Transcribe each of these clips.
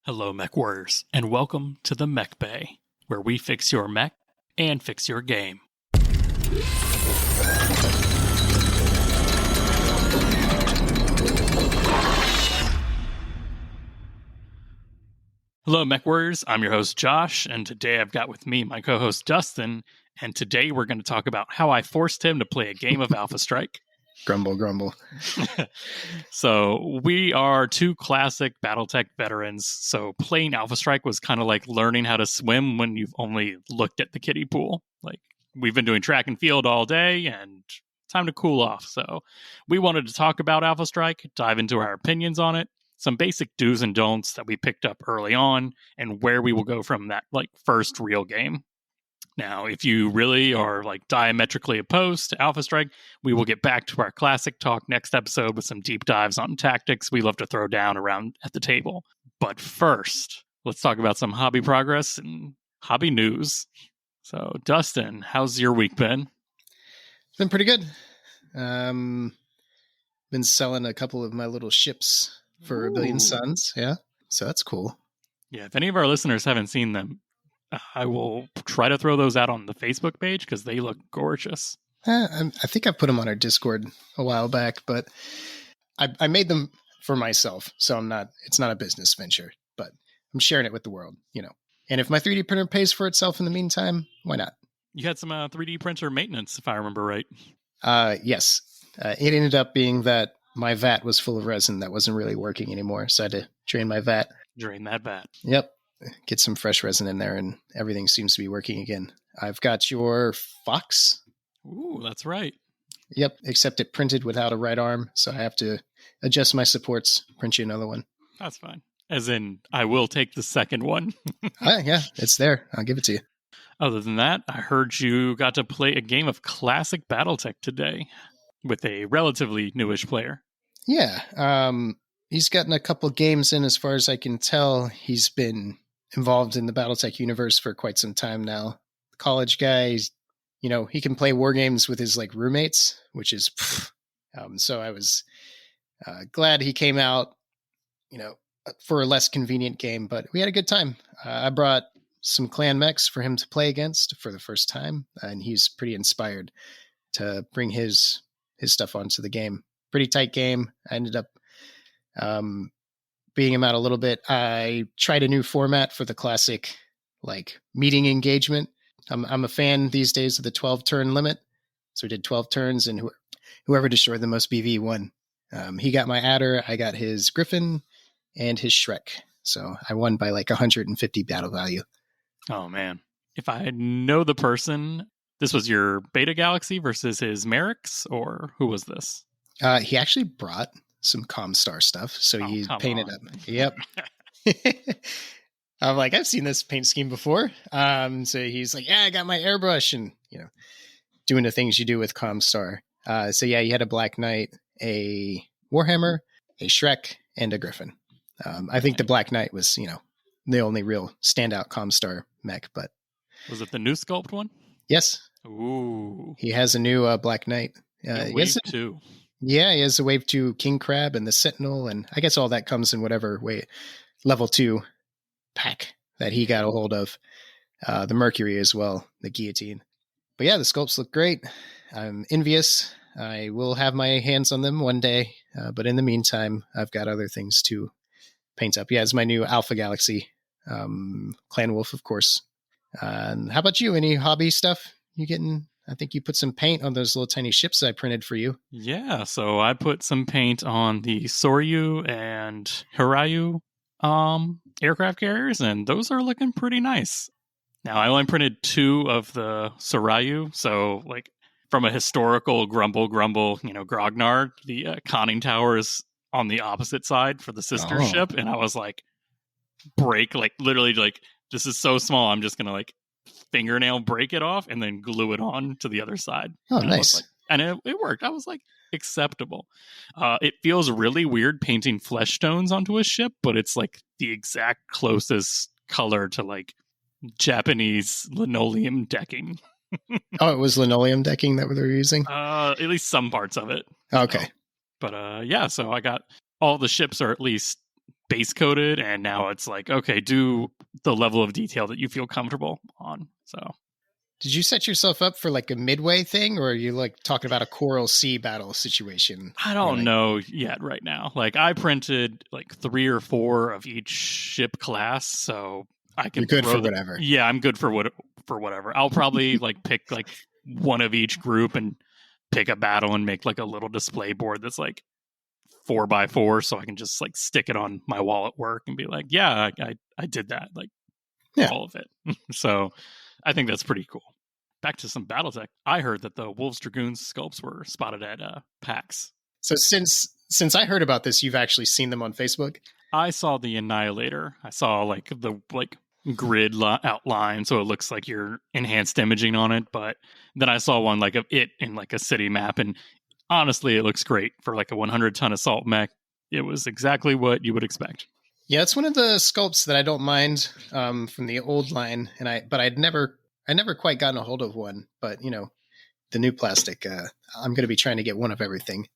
Hello, Mechwarriors, and welcome to the Mechbay, where we fix your mech and fix your game. Hello, Mechwarriors. I'm your host, Josh, and today I've got with me my co-host, Dustin, and today we're going to talk about how I forced him to play a game of Alpha Strike. Grumble, grumble. So we are two classic Battletech veterans. So playing Alpha Strike was kind of like learning how to swim when you've only looked at the kiddie pool. Like we've been doing track and field all day and time to cool off. So we wanted to talk about Alpha Strike, dive into our opinions on it, some basic do's and don'ts that we picked up early on, and where we will go from that like first real game. Now, if you really are like diametrically opposed to Alpha Strike, we will get back to our classic talk next episode with some deep dives on tactics we love to throw down around at the table. But first, let's talk about some hobby progress and hobby news. So, Dustin, how's your week been? It's been pretty good. Been selling a couple of my little ships for a billion suns. Yeah, so that's cool. Yeah, if any of our listeners haven't seen them, I will try to throw those out on the Facebook page because they look gorgeous. I think I put them on our Discord a while back, but I made them for myself, so it's not a business venture, but I'm sharing it with the world, you know. And if my 3D printer pays for itself in the meantime, why not? You had some 3D printer maintenance, if I remember right. Yes. It ended up being that my vat was full of resin that wasn't really working anymore, so I had to drain my vat. Drain that vat. Yep. Get some fresh resin in there and everything seems to be working again. I've got your Fox. Ooh, that's right. Yep, except it printed without a right arm, so I have to adjust my supports, print you another one. That's fine. As in, I will take the second one. Yeah, it's there. I'll give it to you. Other than that, I heard you got to play a game of classic Battletech today with a relatively newish player. Yeah, he's gotten a couple games in as far as I can tell. He's been involved in the Battletech universe for quite some time now. College guy, you know, he can play war games with his like roommates, which is so I was glad he came out, you know, for a less convenient game, but we had a good time. I brought some clan mechs for him to play against for the first time, and he's pretty inspired to bring his stuff onto the game. Pretty tight game. I ended up being him out a little bit. I tried a new format for the classic like meeting engagement. I'm a fan these days of the 12 turn limit. So we did 12 turns and whoever destroyed the most BV won. He got my adder. I got his Griffin and his Shrek. So I won by like 150 battle value. Oh man. If I know the person, this was your Beta Galaxy versus his Merrick's, or who was this? He actually brought some Comstar stuff, so he painted up. Yep. I'm like, I've seen this paint scheme before. So he's like, yeah, I got my airbrush, and you know, doing the things you do with Comstar. So yeah, he had a Black Knight, a Warhammer, a Shrek, and a Griffin. I think the Black Knight was, you know, the only real standout Comstar mech. But was it the new sculpt one? Yes. Ooh. He has a new Black Knight. Wave 2. Yeah, he has the Wave 2 King Crab and the Sentinel, and I guess all that comes in whatever way level 2 pack that he got a hold of. The Mercury as well, the Guillotine. But yeah, the sculpts look great. I'm envious. I will have my hands on them one day, but in the meantime, I've got other things to paint up. Yeah, it's my new Alpha Galaxy. Clan Wolf, of course. How about you? Any hobby stuff you getting? I think you put some paint on those little tiny ships I printed for you. Yeah, so I put some paint on the Soryu and Hirayu aircraft carriers, and those are looking pretty nice. Now, I only printed 2 of the Soryu, so like from a historical grumble, you know, Grognar, the conning tower is on the opposite side for the sister ship, and I was like, literally like, this is so small, I'm just going to like fingernail break it off and then glue it on to the other side. Oh, and nice. It worked. I was like, acceptable. It feels really weird painting flesh tones onto a ship, but it's like the exact closest color to like Japanese linoleum decking. Oh, it was linoleum decking that they were using? At least some parts of it. Okay. So, but yeah, so I got all the ships are at least base coated, and now it's like, okay, do the level of detail that you feel comfortable on. So did you set yourself up for like a midway thing, or are you like talking about a Coral Sea battle situation? I don't know yet right now. Like I printed like 3 or 4 of each ship class, so I can. You're good for whatever. Yeah, I'm good for whatever. I'll probably like pick like one of each group and pick a battle and make like a little display board that's like 4x4, so I can just like stick it on my wall at work and be like, yeah, I did that, like all of it. So I think that's pretty cool. Back to some Battletech. I heard that the Wolves Dragoons sculpts were spotted at PAX. So since I heard about this, you've actually seen them on Facebook? I saw the Annihilator. I saw like the grid outline, so it looks like you're enhanced imaging on it. But then I saw one like of it in like a city map, and honestly, it looks great for like a 100-ton assault mech. It was exactly what you would expect. Yeah, it's one of the sculpts that I don't mind from the old line, but I'd never quite gotten a hold of one. But you know, the new plastic, I'm going to be trying to get one of everything.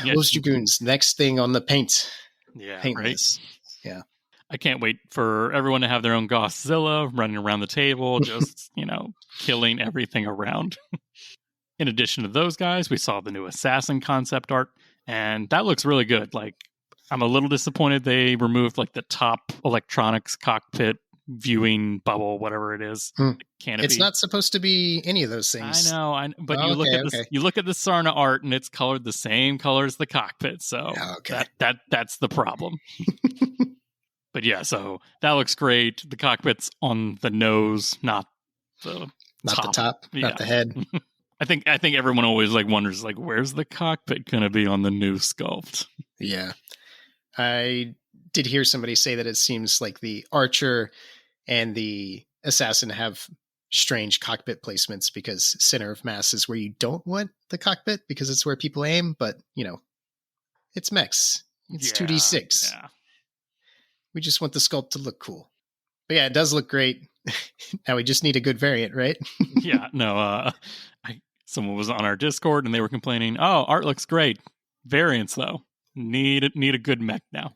Wolves Dragoons, next thing on the paint. Yeah, paint right. list. Yeah, I can't wait for everyone to have their own Gothzilla running around the table, just killing everything around. In addition to those guys, we saw the new Assassin concept art, and that looks really good. Like, I'm a little disappointed they removed like the top electronics cockpit viewing bubble, whatever it is. Canopy. It's not supposed to be any of those things. I know, but you look at the Sarna art, and it's colored the same color as the cockpit. So that's the problem. But yeah, so that looks great. The cockpit's on the nose, not the top, not the head. I think everyone always like wonders like, where's the cockpit going to be on the new sculpt? Yeah, I did hear somebody say that it seems like the Archer and the Assassin have strange cockpit placements because center of mass is where you don't want the cockpit because it's where people aim. But it's mechs. It's 2d6. Yeah. We just want the sculpt to look cool. But yeah, it does look great. Now we just need a good variant, right? Yeah, no. Someone was on our Discord and they were complaining, "Oh, art looks great. Variants though, need a good mech now."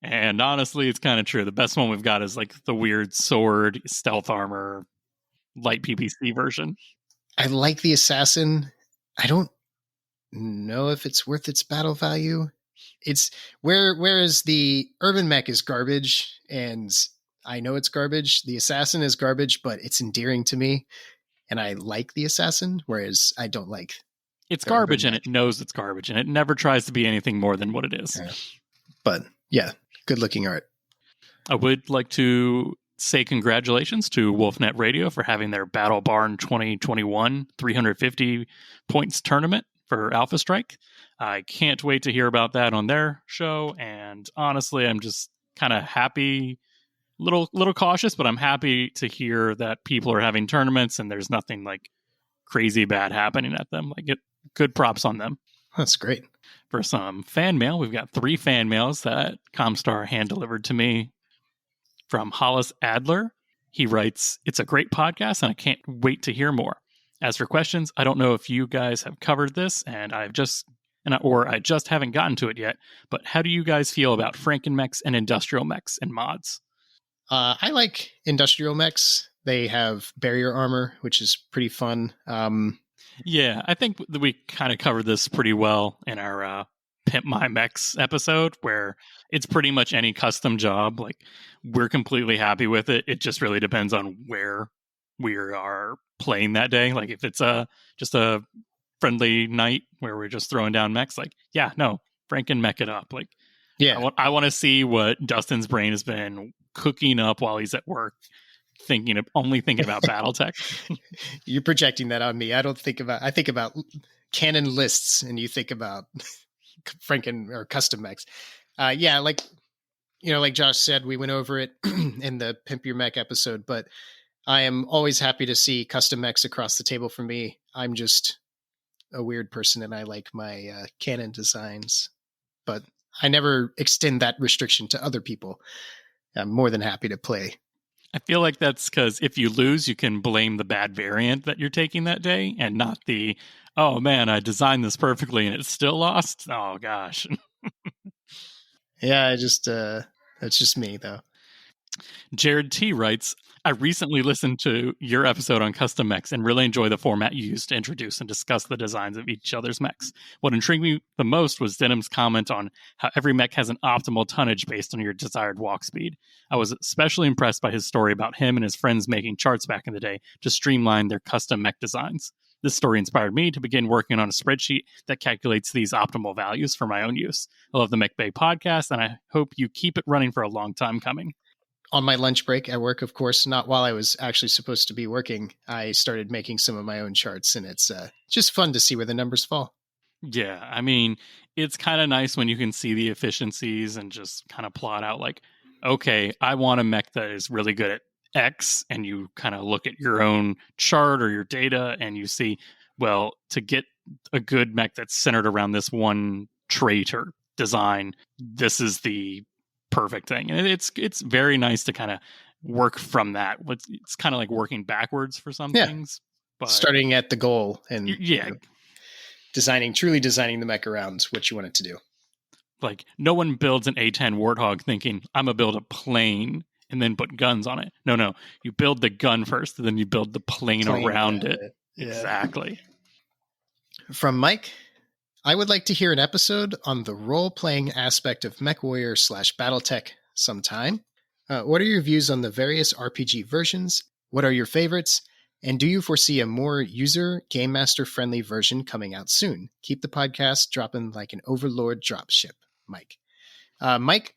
And honestly, it's kind of true. The best one we've got is like the weird sword, stealth armor, light PPC version. I like the Assassin. I don't know if it's worth its battle value. It's whereas the urban mech is garbage, and I know it's garbage. The Assassin is garbage, but it's endearing to me, and I like the Assassin. Whereas I don't like. It's garbage, and it knows it's garbage, and it never tries to be anything more than what it is. Yeah. But yeah, good looking art. I would like to say congratulations to Wolfnet Radio for having their Battle Barn 2021 350 points tournament for Alpha Strike. I can't wait to hear about that on their show. And honestly, I'm just kind of happy, little cautious, but I'm happy to hear that people are having tournaments and there's nothing like crazy bad happening at them. Like good props on them. That's great. For some fan mail, we've got 3 fan mails that Comstar hand delivered to me from Hollis Adler. He writes, "It's a great podcast and I can't wait to hear more. As for questions, I don't know if you guys have covered this and I just haven't gotten to it yet, but how do you guys feel about Frankenmechs and industrial mechs and mods?" I like industrial mechs. They have barrier armor, which is pretty fun. Yeah, I think that we kind of covered this pretty well in our Pimp My Mechs episode, where it's pretty much any custom job. Like, we're completely happy with it. It just really depends on where we are playing that day. Like, if it's just a friendly night where we're just throwing down mechs, like, yeah, no, Franken mech it up. Like, yeah, I want to see what Dustin's brain has been cooking up while he's at work, only thinking about Battletech. You're projecting that on me. I think about canon lists, and you think about Franken or custom mechs. Yeah, like Josh said, we went over it in the Pimp Your Mech episode, but I am always happy to see custom mechs across the table for me. I'm just a weird person, and I like my canon designs, but I never extend that restriction to other people. I'm more than happy to play. I feel like that's because if you lose, you can blame the bad variant that you're taking that day and not the, oh man, I designed this perfectly and it's still lost. Oh gosh. Yeah, that's just me though. Jared T writes, I recently listened to your episode on custom mechs and really enjoy the format you used to introduce and discuss the designs of each other's mechs. What intrigued me the most was Denham's comment on how every mech has an optimal tonnage based on your desired walk speed. I was especially impressed by his story about him and his friends making charts back in the day to streamline their custom mech designs. This story inspired me to begin working on a spreadsheet that calculates these optimal values for my own use. I love the Mechbay podcast, and I hope you keep it running for a long time coming. On my lunch break at work, of course, not while I was actually supposed to be working, I started making some of my own charts, and it's just fun to see where the numbers fall. Yeah, I mean, it's kind of nice when you can see the efficiencies and just kind of plot out like, okay, I want a mech that is really good at X, and you kind of look at your own chart or your data and you see, well, to get a good mech that's centered around this one trait or design, this is the perfect thing. And it's very nice to kind of work from that. It's kind of like working backwards for some things, but starting at the goal and yeah, truly designing the mech around what you want it to do. Like no one builds an A10 Warthog thinking I'm gonna build a plane and then put guns on it. No, you build the gun first, and then you build the plane around it. Yeah. Exactly. From Mike, I would like to hear an episode on the role-playing aspect of Mechwarriors / Battletech sometime. What are your views on the various RPG versions? What are your favorites? And do you foresee a more user, game master-friendly version coming out soon? Keep the podcast dropping like an overlord dropship, Mike. Mike,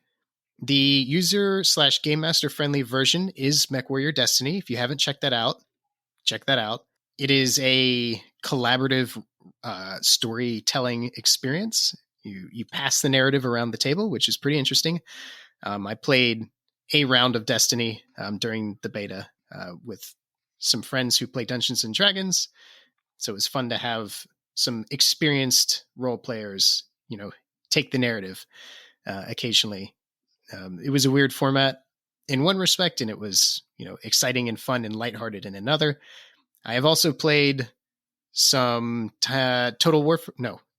the user / game master-friendly version is Mechwarrior Destiny. If you haven't checked that out, check that out. It is a collaborative storytelling experience. You pass the narrative around the table, which is pretty interesting. I played a round of Destiny during the beta with some friends who play Dungeons and Dragons. So it was fun to have some experienced role players, take the narrative occasionally. It was a weird format in one respect, and it was, exciting and fun and lighthearted in another. I have also played some Total War.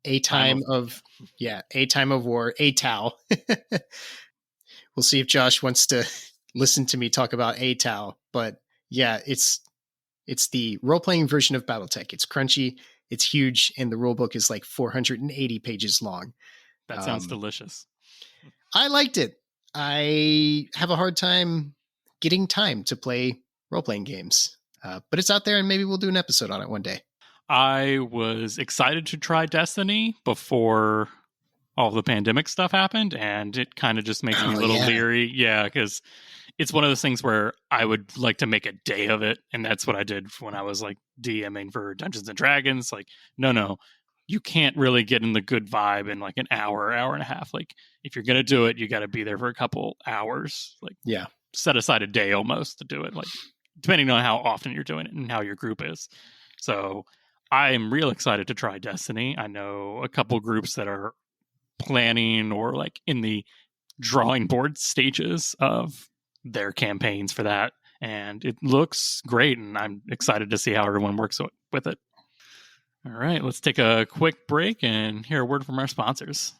A Time of War, ATAL. We'll see if Josh wants to listen to me talk about ATAL. But yeah, it's the role-playing version of Battletech. It's crunchy, it's huge, and the rulebook is like 480 pages long. That sounds delicious. I liked it. I have a hard time getting time to play role-playing games. But it's out there, and maybe we'll do an episode on it one day. I was excited to try Destiny before all the pandemic stuff happened, and it kind of just makes me a little leery. Yeah, because it's one of those things where I would like to make a day of it, and that's what I did when I was like DMing for Dungeons and Dragons. Like, no, you can't really get in the good vibe in like an hour and a half. Like, if you're gonna do it, you got to be there for a couple hours. Like, set aside a day almost to do it. Like, depending on how often you're doing it and how your group is. So I am real excited to try Destiny. I know a couple groups that are planning or like in the drawing board stages of their campaigns for that. And it looks great. And I'm excited to see how everyone works with it. All right, let's take a quick break and hear a word from our sponsors.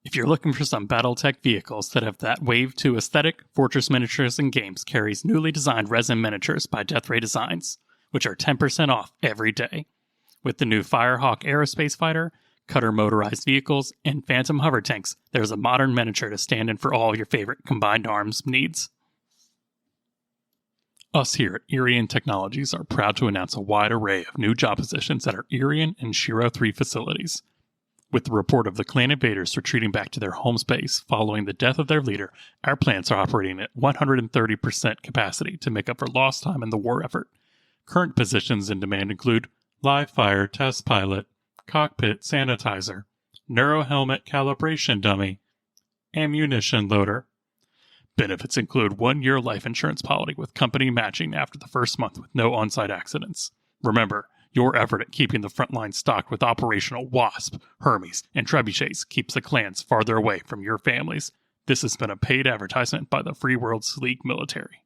If you're looking for some Battletech vehicles that have that Wave 2 aesthetic, Fortress Miniatures and Games carries newly designed resin miniatures by Death Ray Designs, which are 10% off every day. With the new Firehawk aerospace fighter, Cutter motorized vehicles, and Phantom hover tanks, there's a modern miniature to stand in for all your favorite combined arms needs. Us here at Irian Technologies are proud to announce a wide array of new job positions at our Irian and Shiro 3 facilities. With the report of the clan invaders retreating back to their home space following the death of their leader, our plants are operating at 130% capacity to make up for lost time in the war effort. Current positions in demand include live fire test pilot, cockpit sanitizer, neuro helmet calibration dummy, ammunition loader. Benefits include 1-year life insurance policy with company matching after the first month with no on-site accidents. Remember, your effort at keeping the front line stocked with operational Wasp, Hermes, and Trebuchets keeps the clans farther away from your families. This has been a paid advertisement by the Free World Sleek military.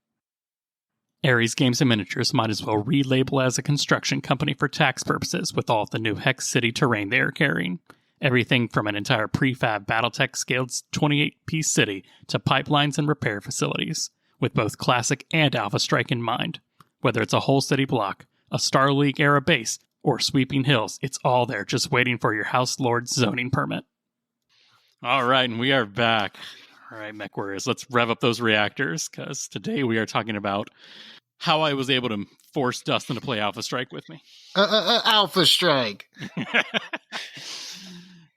Ares Games and Miniatures might as well relabel as a construction company for tax purposes with all of the new Hex City terrain they are carrying. Everything from an entire prefab Battletech scaled 28-piece city to pipelines and repair facilities, with both Classic and Alpha Strike in mind. Whether it's a whole city block, a Star League-era base, or sweeping hills, it's all there just waiting for your House Lord's zoning permit. All right, and we are back. All right, Mechwarriors, let's rev up those reactors, because today we are talking about how I was able to force Dustin to play Alpha Strike with me. Alpha Strike!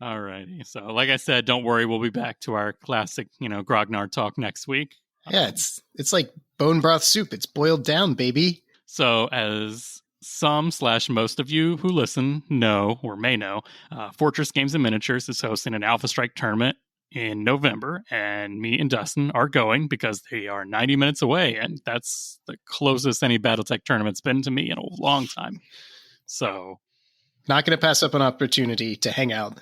Alrighty. So, like I said, don't worry. We'll be back to our classic, grognard talk next week. Yeah, it's like bone broth soup. It's boiled down, baby. So, as some/most of you who listen know or may know, Fortress Games and Miniatures is hosting an Alpha Strike tournament in November, and me and Dustin are going because they are 90 minutes away, and that's the closest any Battletech tournament's been to me in a long time. So, not going to pass up an opportunity to hang out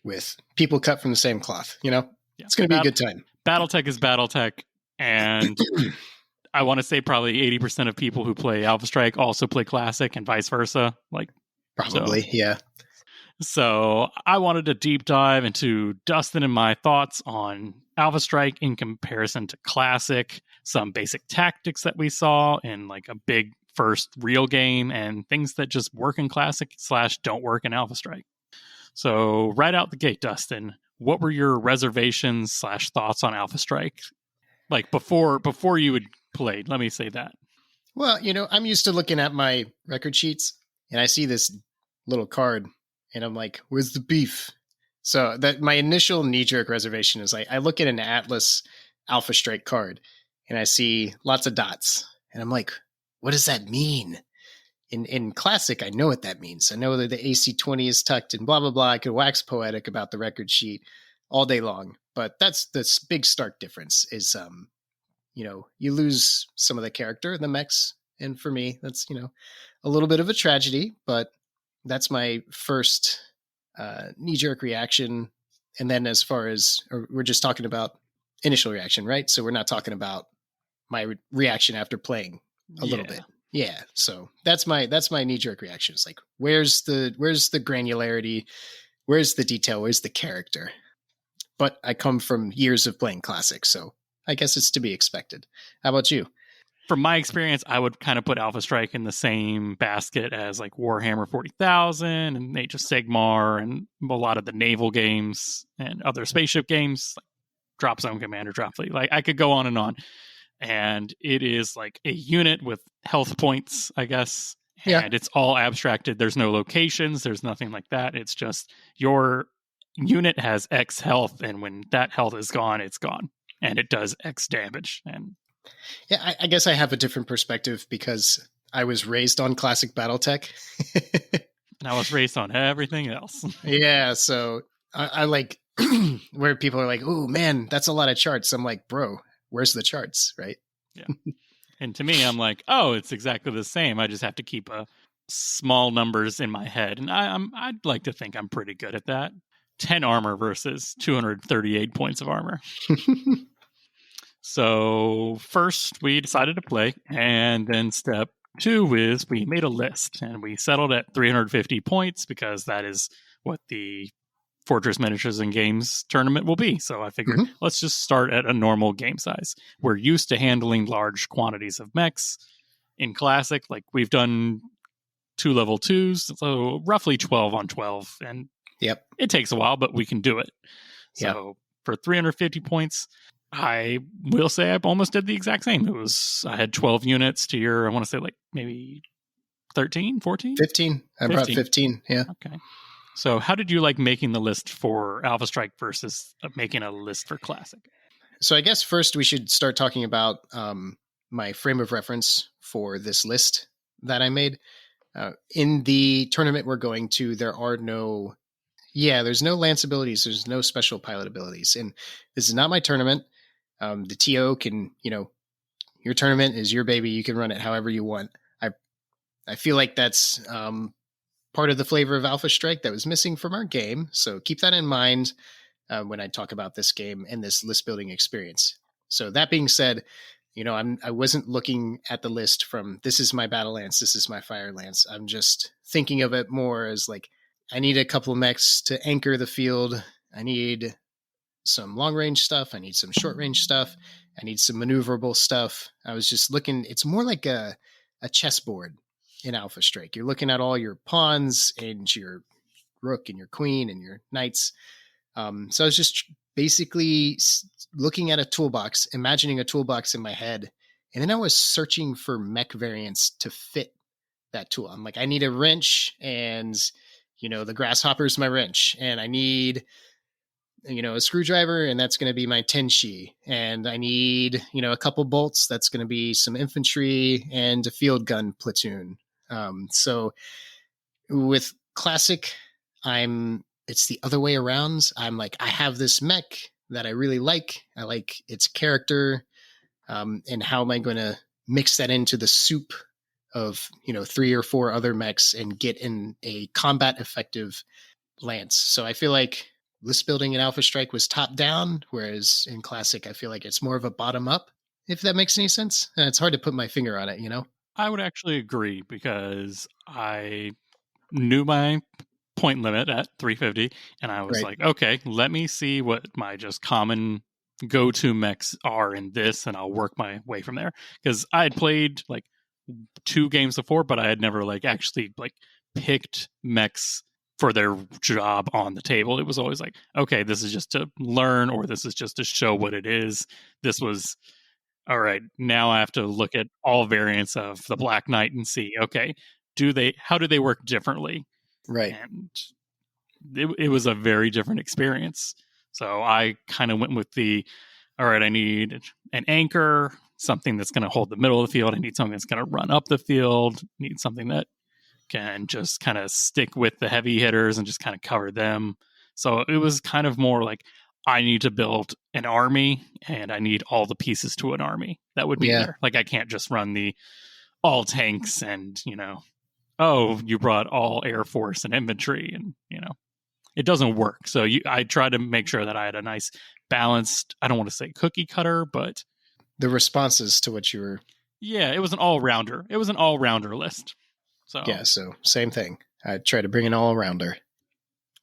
with people cut from the same cloth, Yeah. It's going to be a good time. Battletech is Battletech, and I want to say probably 80% of people who play Alpha Strike also play Classic and vice versa. Probably, yeah. So I wanted to deep dive into Dustin and my thoughts on Alpha Strike in comparison to Classic, some basic tactics that we saw in a big first real game, and things that just work in Classic / don't work in Alpha Strike. So right out the gate, Dustin, what were your reservations / thoughts on Alpha Strike? Before you had played, let me say that. Well, I'm used to looking at my record sheets and I see this little card and I'm like, where's the beef? So that my initial knee-jerk reservation is I look at an Atlas Alpha Strike card and I see lots of dots and I'm like, what does that mean? In Classic, I know what that means. I know that the AC20 is tucked and blah, blah, blah. I could wax poetic about the record sheet all day long. But that's the big stark difference is, you lose some of the character, the mechs. And for me, that's, a little bit of a tragedy. But that's my first knee-jerk reaction. And then as far as, we're just talking about initial reaction, right? So we're not talking about my reaction after playing a little bit. Yeah, so that's my knee-jerk reaction. It's like, where's the granularity? Where's the detail? Where's the character? But I come from years of playing Classic, so I guess it's to be expected. How about you? From my experience, I would kind of put Alpha Strike in the same basket as Warhammer 40,000 and Age of Sigmar and a lot of the naval games and other spaceship games, like Drop Zone Commander, Drop Fleet. I could go on and on. And it is a unit with health points, I guess. Yeah. And it's all abstracted. There's no locations. There's nothing like that. It's just your unit has X health. And when that health is gone, it's gone. And it does X damage. And yeah, I guess I have a different perspective because I was raised on Classic Battletech. And I was raised on everything else. Yeah. So I like where people are like, oh, man, that's a lot of charts. I'm like, bro, where's the charts, right? Yeah. And to me, I'm like, oh, it's exactly the same. I just have to keep small numbers in my head. And I'd like to think I'm pretty good at that. 10 armor versus 238 points of armor. So first we decided to play. And then step 2 is we made a list. And we settled at 350 points because that is what the Fortress Miniatures and Games tournament will be. So I figured let's just start at a normal game size. We're used to handling large quantities of mechs in Classic. We've done 2 level 2s, so roughly 12 on 12. And it takes a while, but we can do it. So for 350 points, I will say I almost did the exact same. I had 12 units to your, I want to say maybe 13, 14? 15. I brought 15, yeah. Okay. So how did you like making the list for Alpha Strike versus making a list for Classic? So I guess first we should start talking about my frame of reference for this list that I made. In the tournament we're going to, there's no Lance abilities. There's no special pilot abilities. And this is not my tournament. The TO can, your tournament is your baby. You can run it however you want. I feel like that's part of the flavor of Alpha Strike that was missing from our game. So keep that in mind when I talk about this game and this list building experience. So that being said, I wasn't looking at the list from this is my battle lance, this is my fire lance. I'm just thinking of it more as I need a couple of mechs to anchor the field. I need some long range stuff. I need some short range stuff. I need some maneuverable stuff. I was just looking, it's more like a chessboard in Alpha Strike. You're looking at all your pawns and your rook and your queen and your knights. So I was just basically looking at a toolbox, imagining a toolbox in my head. And then I was searching for mech variants to fit that tool. I'm like, I need a wrench, and, the grasshopper's my wrench. And I need, a screwdriver, and that's going to be my tenshi. And I need, a couple bolts. That's going to be some infantry and a field gun platoon. So with Classic, it's the other way around. I'm like, I have this mech that I really like. I like its character. And how am I going to mix that into the soup of, 3 or 4 other mechs and get in a combat effective lance? So I feel like list building in Alpha Strike was top down, whereas in Classic, I feel like it's more of a bottom up, if that makes any sense. And it's hard to put my finger on it, I would actually agree, because I knew my point limit at 350, and I was like, okay, let me see what my just common go-to mechs are in this, and I'll work my way from there. Because I had played like 2 games before, but I had never actually picked mechs for their job on the table. It was always like, okay, this is just to learn, or this is just to show what it is. This was, all right, now I have to look at all variants of the Black Knight and see, okay, how do they work differently? Right. And it was a very different experience. So I kind of went with all right, I need an anchor, something that's going to hold the middle of the field. I need something that's going to run up the field. I need something that can just kind of stick with the heavy hitters and just kind of cover them. So it was kind of more like, I need to build an army, and I need all the pieces to an army that would be there. Like, I can't just run the all tanks and, oh, you brought all Air Force and infantry, and, it doesn't work. So I tried to make sure that I had a nice balanced, I don't want to say cookie cutter, but the responses to what you were. Yeah, it was an all-rounder. It was an all-rounder list. So yeah, so same thing. I try to bring an all-rounder.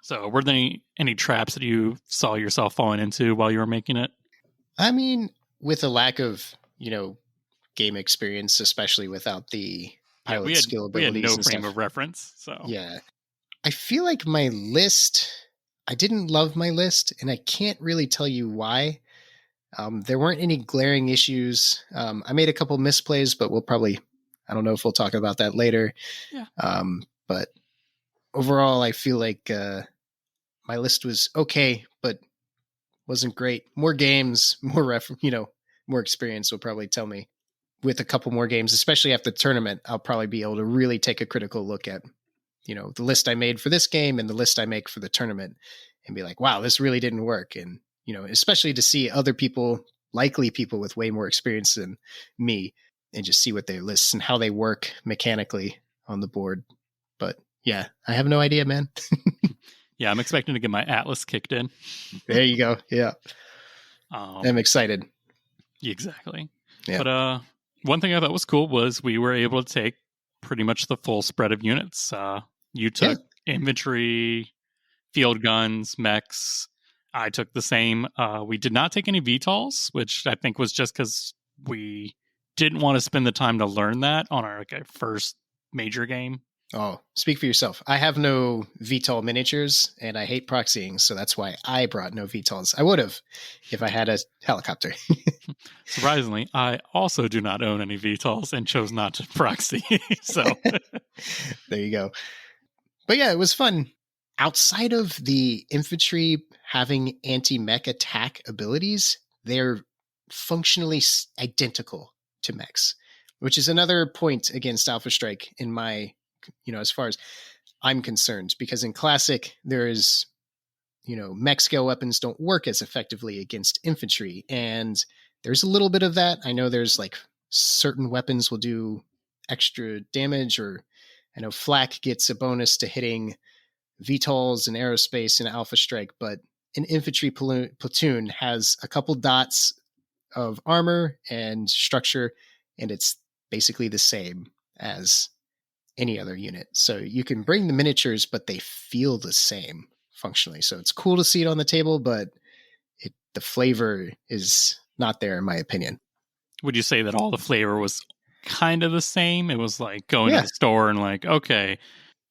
So were there any traps that you saw yourself falling into while you were making it? I mean, with a lack of, game experience, especially without the pilot skill abilities. We had no frame of reference. So yeah. I feel like my list, I didn't love my list, and I can't really tell you why. There weren't any glaring issues. I made a couple misplays, but I don't know if we'll talk about that later. Yeah. But overall, I feel like my list was okay, but wasn't great. More games, more more experience will probably tell me. With a couple more games, especially after the tournament, I'll probably be able to really take a critical look at, the list I made for this game and the list I make for the tournament, and be like, wow, this really didn't work. And, especially to see other people, likely people with way more experience than me, and just see what their lists and how they work mechanically on the board. But yeah, I have no idea, man. Yeah, I'm expecting to get my Atlas kicked in. There you go. Yeah. I'm excited. Exactly. Yeah. But one thing I thought was cool was we were able to take pretty much the full spread of units. You took infantry, field guns, mechs. I took the same. We did not take any VTOLs, which I think was just because we didn't want to spend the time to learn that on our first major game. Oh, speak for yourself. I have no VTOL miniatures, and I hate proxying, so that's why I brought no VTOLs. I would have if I had a helicopter. Surprisingly, I also do not own any VTOLs and chose not to proxy. So there you go. But yeah, it was fun. Outside of the infantry having anti-mech attack abilities, they're functionally identical to mechs, which is another point against Alpha Strike in my, as far as I'm concerned, because in Classic, there is, mech scale weapons don't work as effectively against infantry. And there's a little bit of that. I know there's certain weapons will do extra damage, or I know Flak gets a bonus to hitting VTOLs and aerospace in Alpha Strike, but an infantry platoon has a couple dots of armor and structure, and it's basically the same as any other unit. So you can bring the miniatures, but they feel the same functionally. So it's cool to see it on the table, but the flavor is not there, in my opinion. Would you say that all the flavor was kind of the same? It was like going to the store and like, okay,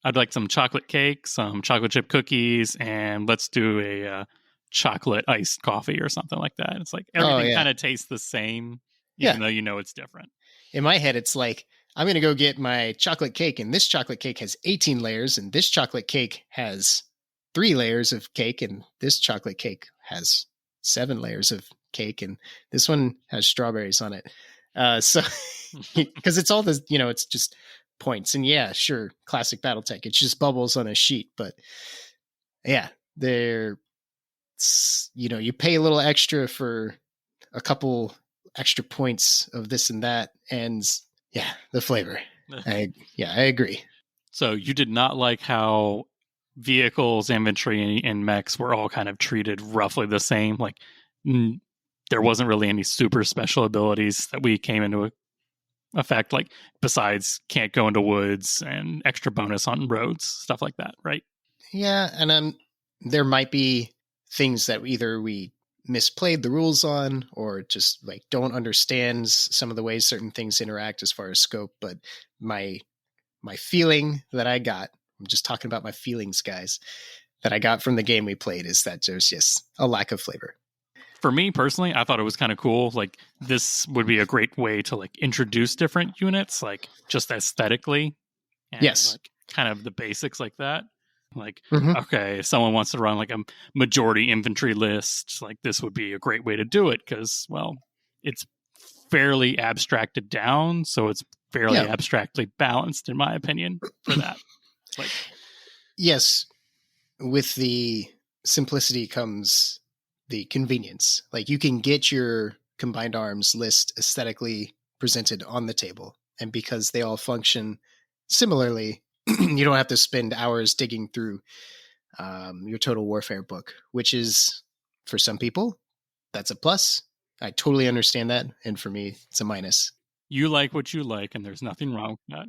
I'd like some chocolate cake, some chocolate chip cookies, and let's do a chocolate iced coffee or something like that. It's like everything kind of tastes the same, even though you know it's different. In my head, it's like, I'm going to go get my chocolate cake, and this chocolate cake has 18 layers, and this chocolate cake has 3 layers of cake, and this chocolate cake has 7 layers of cake, and this one has strawberries on it. So, because it's all this, it's just points. And yeah, sure, classic Battletech. It's just bubbles on a sheet, but yeah, you pay a little extra for a couple extra points of this and that, and yeah, the flavor. I agree. So you did not like how vehicles, infantry, and mechs were all kind of treated roughly the same. Like there wasn't really any super special abilities that we came into effect, like besides can't go into woods and extra bonus on roads, stuff like that, right? Yeah, and there might be things that either we misplayed the rules on or just like don't understand some of the ways certain things interact as far as scope. But my feeling that I got, I'm just talking about my feelings, guys, that I got from the game we played is that there's just a lack of flavor. For me personally, I thought it was kind of cool. Like this would be a great way to like introduce different units, like just aesthetically. And yes. Like, kind of the basics like that. Like, okay, if someone wants to run like a majority infantry list, like this would be a great way to do it because, well, it's fairly abstracted down. So it's fairly abstractly balanced, in my opinion, for that. Like, yes, with the simplicity comes the convenience. Like you can get your combined arms list aesthetically presented on the table. And because they all function similarly, you don't have to spend hours digging through your Total Warfare book, which is, for some people, that's a plus. I totally understand that. And for me, it's a minus. You like what you like, and there's nothing wrong with that.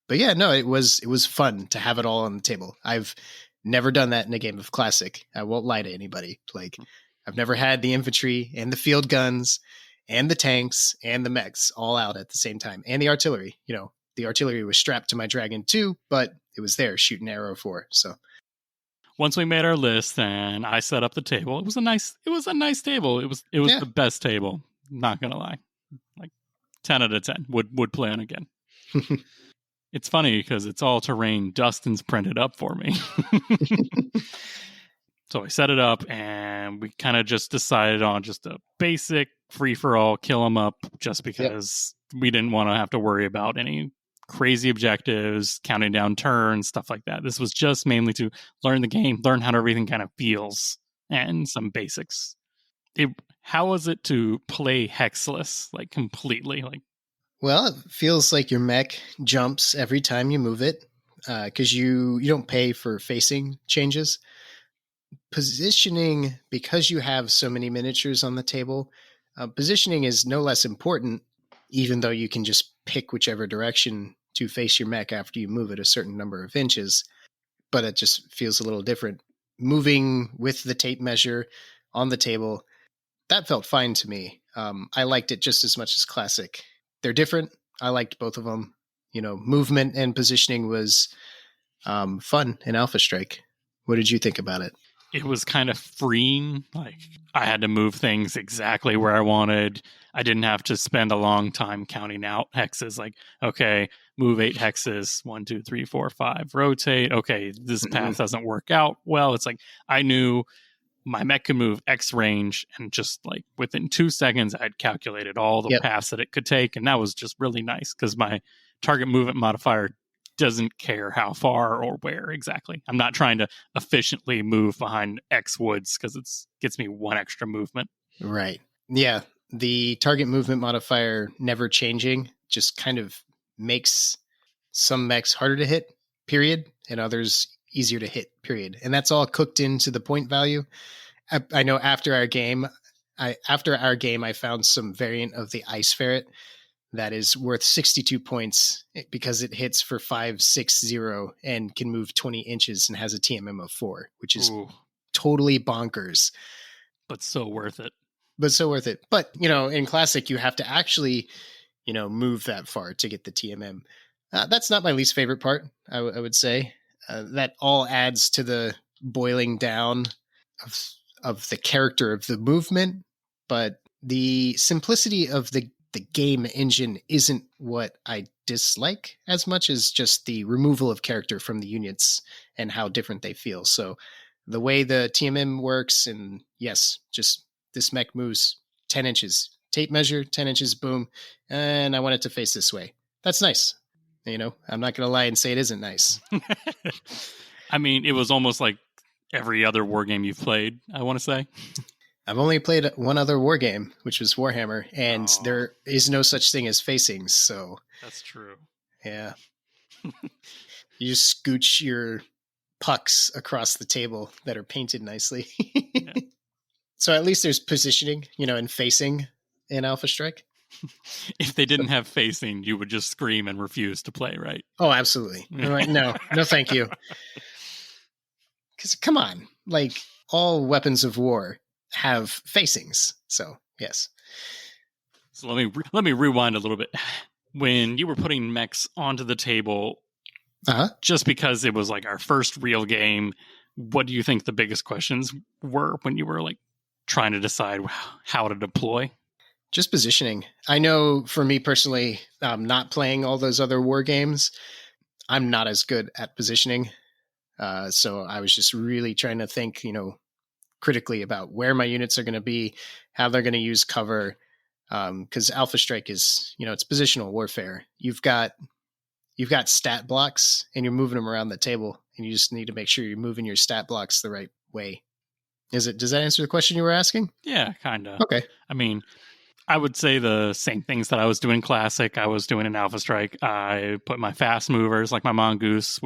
But yeah, no, it was fun to have it all on the table. I've never done that in a game of Classic. I won't lie to anybody. Like, I've never had the infantry and the field guns and the tanks and the mechs all out at the same time. And the artillery, the artillery was strapped to my Dragon too, but it was there shooting arrow for. So once we made our list and I set up the table, it was a nice table. It was the best table. Not gonna lie, like 10 out of 10 would play on again. It's funny because it's all terrain Dustin's printed up for me. So I set it up and we kind of just decided on just a basic free-for-all, kill them up, just because we didn't want to have to worry about any crazy objectives, counting down turns, stuff like that. This was just mainly to learn the game, learn how everything kind of feels, and some basics. How was it to play hexless, like completely? Like, well, it feels like your mech jumps every time you move it, because you don't pay for facing changes. Positioning, because you have so many miniatures on the table, positioning is no less important, even though you can just pick whichever direction to face your mech after you move it a certain number of inches. But it just feels a little different. Moving with the tape measure on the table, that felt fine to me. I liked it just as much as Classic. They're different. I liked both of them. Movement and positioning was fun in Alpha Strike. What did you think about it? It was kind of freeing. Like I had to move things exactly where I wanted. I didn't have to spend a long time counting out hexes. Like, okay, move 8 hexes, 1, 2, 3, 4, 5, rotate. Okay, this path doesn't work out well. It's like I knew my mech could move X range, and just like within 2 seconds, I'd calculated all the paths that it could take, and that was just really nice because my target movement modifier doesn't care how far or where exactly. I'm not trying to efficiently move behind X woods because it gets me 1 extra movement. Right. Yeah. The target movement modifier never changing just kind of makes some mechs harder to hit, period, and others easier to hit, period. And that's all cooked into the point value. I know after our game, I found some variant of the Ice Ferret that is worth 62 points because it hits for 560 and can move 20 inches and has a TMM of 4, which is totally bonkers. But so worth it. But, in Classic, you have to actually, move that far to get the TMM. That's not my least favorite part, I would say. That all adds to the boiling down of the character of the movement, but the simplicity of the game engine isn't what I dislike as much as just the removal of character from the units and how different they feel. So the way the TMM works, and yes, just this mech moves 10 inches, tape measure, 10 inches, boom, and I want it to face this way. That's nice. I'm not going to lie and say it isn't nice. I mean, it was almost like every other war game you've played, I want to say. I've only played one other war game, which was Warhammer, and there is no such thing as facings, so... That's true. Yeah. You just scooch your pucks across the table that are painted nicely. Yeah. So at least there's positioning, and facing in Alpha Strike. If they didn't have facing, you would just scream and refuse to play, right? Oh, absolutely. Like, no, thank you. Because come on, like all weapons of war have facings. So yes. So let me rewind a little bit. When you were putting mechs onto the table, just because it was like our first real game, what do you think the biggest questions were when you were like trying to decide how to deploy? Just positioning. I know for me personally, not playing all those other war games, I'm not as good at positioning. So I was just really trying to think, critically about where my units are going to be, how they're going to use cover. Because Alpha Strike is, it's positional warfare. You've got stat blocks and you're moving them around the table, and you just need to make sure you're moving your stat blocks the right way. Does that answer the question you were asking? Yeah, kind of. Okay. I mean, I would say the same things that I was doing Classic, I was doing in Alpha Strike. I put my fast movers like my Mongoose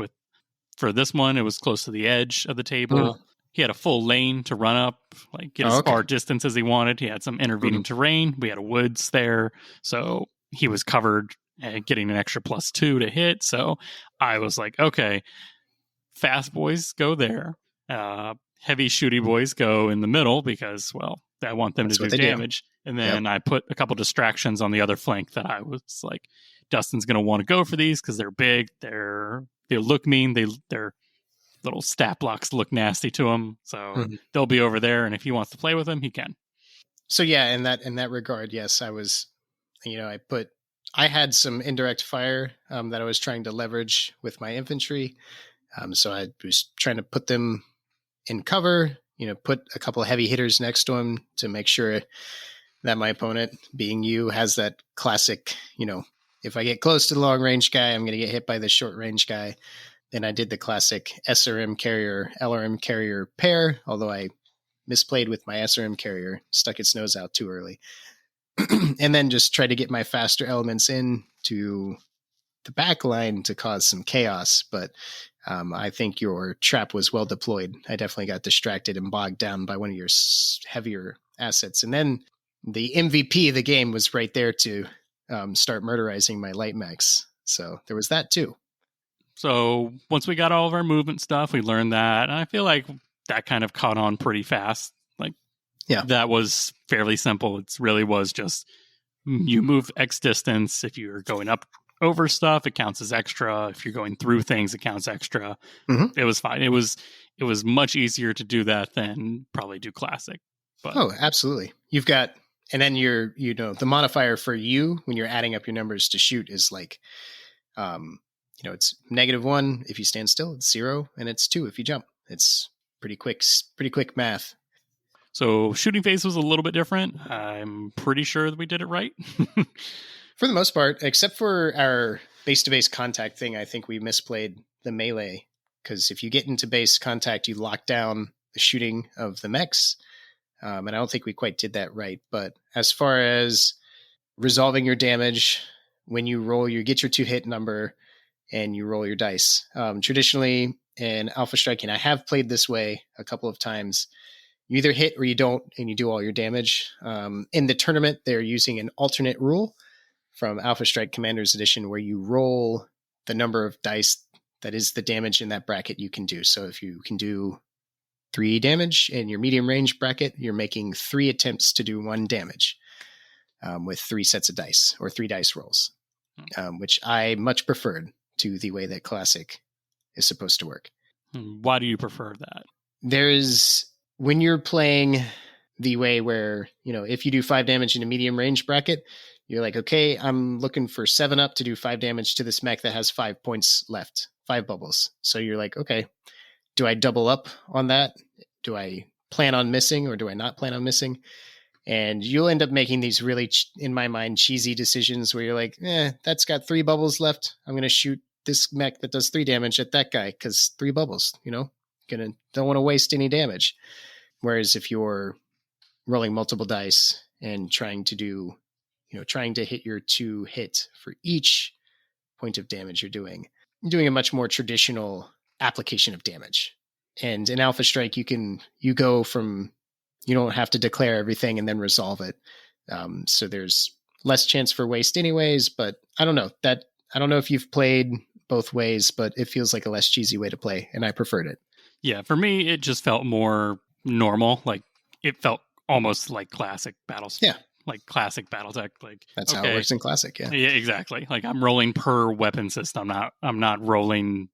for this one, it was close to the edge of the table. He had a full lane to run up, like get as far distance as he wanted. He had some intervening terrain. We had a woods there, so he was covered and getting an extra +2 to hit. So I was like, okay, fast boys go there. Heavy shooty boys go in the middle because, well, I want them to do damage. And then I put a couple distractions on the other flank that I was like, Dustin's going to want to go for these because they're big. They look mean. Their little stat blocks look nasty to him. So they'll be over there. And if he wants to play with them, he can. So yeah, in that regard, yes, I was, I had some indirect fire that I was trying to leverage with my infantry. So I was trying to put them in cover, put a couple of heavy hitters next to him to make sure that my opponent, being you, has that classic, if I get close to the long range guy, I'm going to get hit by the short range guy. Then I did the classic SRM carrier, LRM carrier pair, although I misplayed with my SRM carrier, stuck its nose out too early. And then just try to get my faster elements in to the back line to cause some chaos. But I think your trap was well deployed. I definitely got distracted and bogged down by one of your heavier assets. And then the MVP of the game was right there to start murderizing my light mechs. So there was that too. So once we got all of our movement stuff, we learned that. And I feel like that kind of caught on pretty fast. Like, yeah, that was fairly simple. It really was just you move X distance. If you're going up over stuff, it counts as extra. If you're going through things, it counts extra. It was fine. It was much easier to do that than probably do Classic. But oh, absolutely. You've got, and then the modifier for you when you're adding up your numbers to shoot is like, it's -1 if you stand still, it's 0, and it's 2 if you jump. It's pretty quick math. So shooting phase was a little bit different. I'm pretty sure that we did it right. For the most part, except for our base-to-base contact thing, I think we misplayed the melee. Because if you get into base contact, you lock down the shooting of the mechs. And I don't think we quite did that right. But as far as resolving your damage, when you roll, you get your 2-hit number, and you roll your dice. Traditionally in Alpha Strike, and I have played this way a couple of times, you either hit or you don't, and you do all your damage. In the tournament, they're using an alternate rule from Alpha Strike Commander's Edition where you roll the number of dice that is the damage in that bracket you can do. So if you can do 3 damage in your medium range bracket, you're making 3 attempts to do 1 damage with 3 sets of dice or 3 dice rolls, which I much preferred to the way that Classic is supposed to work. Why do you prefer that? When you're playing the way where, if you do 5 damage in a medium range bracket, you're like, okay, I'm looking for 7 up to do 5 damage to this mech that has 5 points left, 5 bubbles. So you're like, okay, do I double up on that? Do I plan on missing or do I not plan on missing? And you'll end up making these really, in my mind, cheesy decisions where you're like, that's got 3 bubbles left. I'm going to shoot this mech that does 3 damage at that guy because 3 bubbles, don't want to waste any damage. Whereas if you're rolling multiple dice and trying to hit your 2 hit for each point of damage you're doing a much more traditional application of damage. And in Alpha Strike, you go from, you don't have to declare everything and then resolve it. So there's less chance for waste anyways, but I don't know if you've played both ways, but it feels like a less cheesy way to play, and I preferred it. Yeah, for me, it just felt more normal. Like, it felt almost like classic battles. Yeah. Like classic Battletech. Like, that's how it works in Classic, yeah. Yeah, exactly. Like, I'm rolling per weapon system. I'm not rolling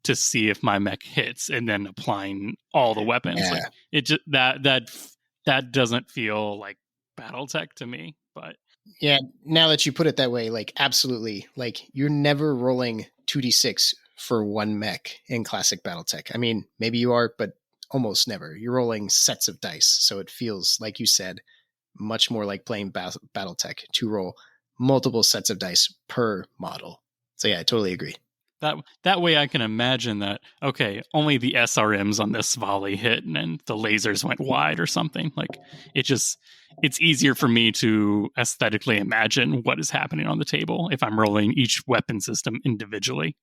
to see if my mech hits and then applying all the weapons. Yeah. Like, it just that doesn't feel like Battletech to me. But yeah, now that you put it that way, like, absolutely. Like, you're never rolling 2d6 for 1 mech in Classic Battletech. I mean, maybe you are, but almost never. You're rolling sets of dice, so it feels, like you said, much more like playing Battletech to roll multiple sets of dice per model. So yeah, I totally agree. That way I can imagine that, okay, only the SRMs on this volley hit and then the lasers went wide or something. Like, it's easier for me to aesthetically imagine what is happening on the table if I'm rolling each weapon system individually.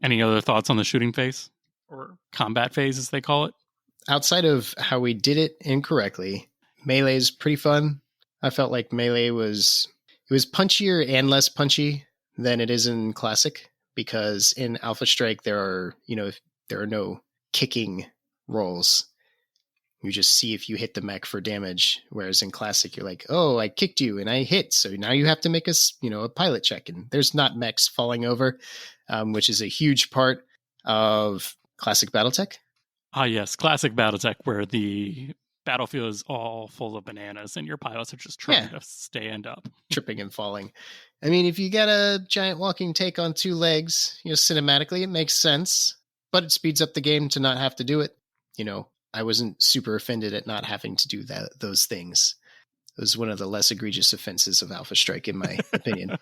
Any other thoughts on the shooting phase or combat phase, as they call it? Outside of how we did it incorrectly, melee is pretty fun. I felt like melee was punchier and less punchy than it is in Classic, because in Alpha Strike there are no kicking rolls. You just see if you hit the mech for damage, whereas in Classic you're like, oh, I kicked you and I hit, so now you have to make a pilot check, and there's not mechs falling over, which is a huge part of Classic Battletech. Ah, yes, Classic Battletech, where the battlefield is all full of bananas and your pilots are just trying to stand up, tripping and falling. I mean, if you get a giant walking tank on 2 legs, cinematically it makes sense, but it speeds up the game to not have to do it. I wasn't super offended at not having to do those things. It was one of the less egregious offenses of Alpha Strike, in my opinion.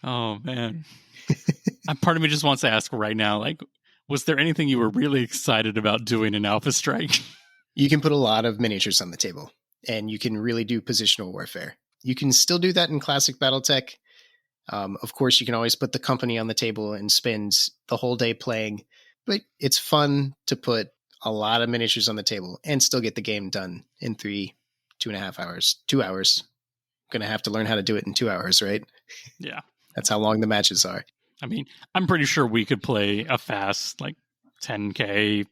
Oh man. Part of me just wants to ask right now, like, was there anything you were really excited about doing in Alpha Strike? You can put a lot of miniatures on the table, and you can really do positional warfare. You can still do that in Classic Battletech. Of course, you can always put the company on the table and spend the whole day playing, but it's fun to put a lot of miniatures on the table and still get the game done in 2.5 hours, 2 hours. I'm going to have to learn how to do it in 2 hours, right? Yeah. That's how long the matches are. I mean, I'm pretty sure we could play a fast, like 10K,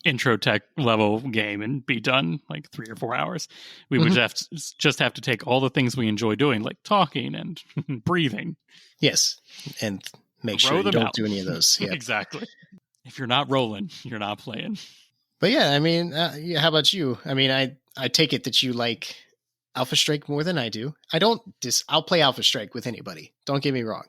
intro tech level game and be done like 3 or 4 hours. We would just have to take all the things we enjoy doing, like talking and breathing. Yes. And make sure you don't do any of those. Yeah. Exactly. If you're not rolling, you're not playing. But yeah, I mean, how about you? I mean, I take it that you like Alpha Strike more than I do. I'll play Alpha Strike with anybody. Don't get me wrong.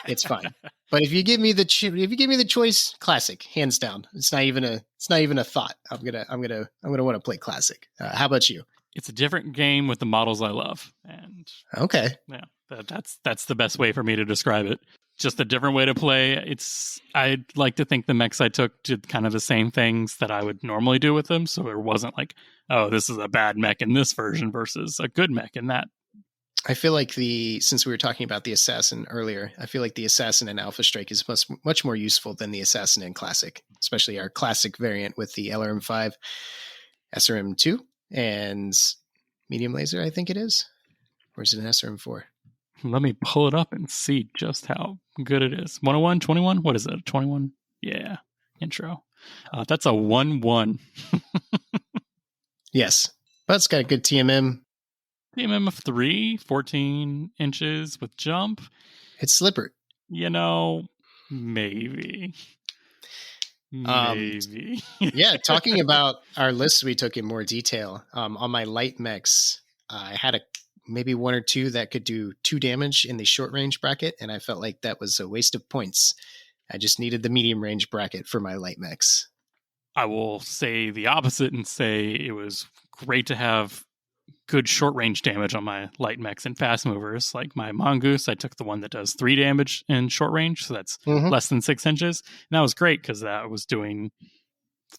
It's fine. But if you give me the choice, Classic, hands down. It's not even a thought. I'm gonna want to play Classic. How about you? It's a different game with the models I love, and okay, yeah, that's the best way for me to describe it. Just a different way to play. I'd like to think the mechs I took did kind of the same things that I would normally do with them, so it wasn't like, oh, this is a bad mech in this version versus a good mech in that. I feel like since we were talking about the Assassin earlier, I feel like the Assassin in Alpha Strike is much more useful than the Assassin in Classic, especially our Classic variant with the LRM5, SRM2, and medium laser, I think it is. Or is it an SRM4? Let me pull it up and see just how good it is. 101, 21? What is it? 21? Yeah. Intro. That's a 1-1. Yes. But it's got a good TMM. TMM of 3, 14 inches with jump. It's slippery. Maybe. Maybe. Yeah, talking about our lists we took in more detail. On my light mechs, I had maybe one or two that could do 2 damage in the short range bracket, and I felt like that was a waste of points. I just needed the medium range bracket for my light mechs. I will say the opposite and say it was great to have good short range damage on my light mechs and fast movers. Like my Mongoose, I took the one that does 3 damage in short range, so that's less than 6 inches. And that was great because that was doing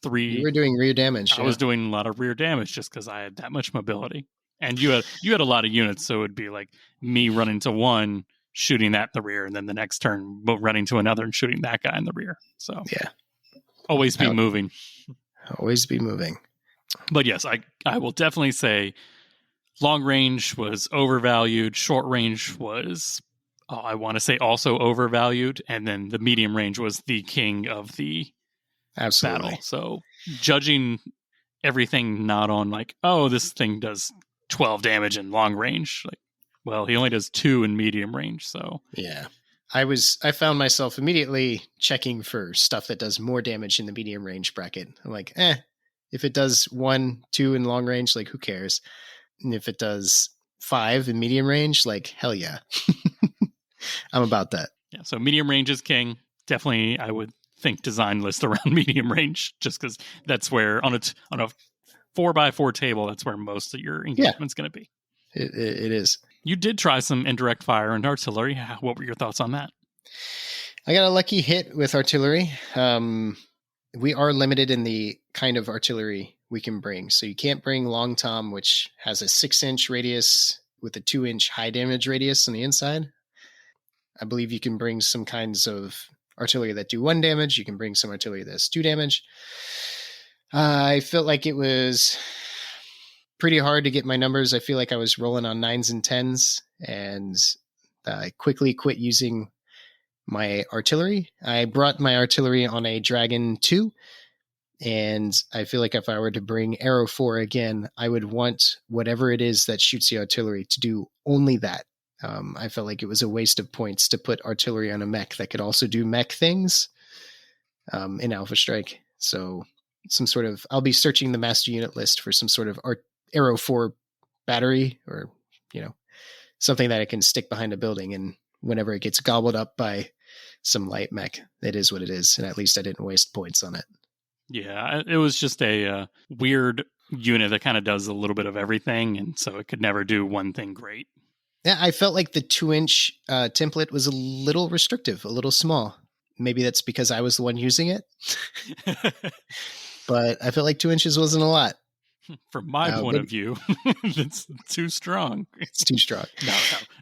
3. You were doing rear damage. I was doing a lot of rear damage just because I had that much mobility. And you had a lot of units, so it would be like me running to one, shooting that in the rear, and then the next turn running to another and shooting that guy in the rear. So yeah, always be moving. Always be moving. But yes, I will definitely say long range was overvalued. Short range was, I want to say, also overvalued. And then the medium range was the king of the battle. So judging everything not on like, oh, this thing does 12 damage in long range. Like, well, he only does 2 in medium range. So yeah, I found myself immediately checking for stuff that does more damage in the medium range bracket. I'm like, if it does 1, 2 in long range, like who cares? And if it does 5 in medium range, like hell yeah. I'm about that. Yeah, so medium range is king. Definitely, I would think design list around medium range, just because that's where on a 4x4 table, that's where most of your engagement's going to be. It is. You did try some indirect fire and artillery. What were your thoughts on that? I got a lucky hit with artillery. We are limited in the kind of artillery we can bring. So you can't bring Long Tom, which has a 6-inch radius with a 2-inch high damage radius on the inside. I believe you can bring some kinds of artillery that do 1 damage. You can bring some artillery that's 2 damage. I felt like it was pretty hard to get my numbers. I feel like I was rolling on 9s and 10s, and I quickly quit using my artillery. I brought my artillery on a Dragon 2, and I feel like if I were to bring Arrow 4 again, I would want whatever it is that shoots the artillery to do only that. I felt like it was a waste of points to put artillery on a mech that could also do mech things in Alpha Strike. So I'll be searching the master unit list for some sort of Arrow 4 battery, or, something that I can stick behind a building, and whenever it gets gobbled up by some light mech, it is what it is. And at least I didn't waste points on it. Yeah, it was just a weird unit that kind of does a little bit of everything, and so it could never do one thing great. Yeah, I felt like the 2-inch template was a little restrictive, a little small. Maybe that's because I was the one using it. But I felt like 2 inches wasn't a lot. From my point of view, it's too strong. It's too strong.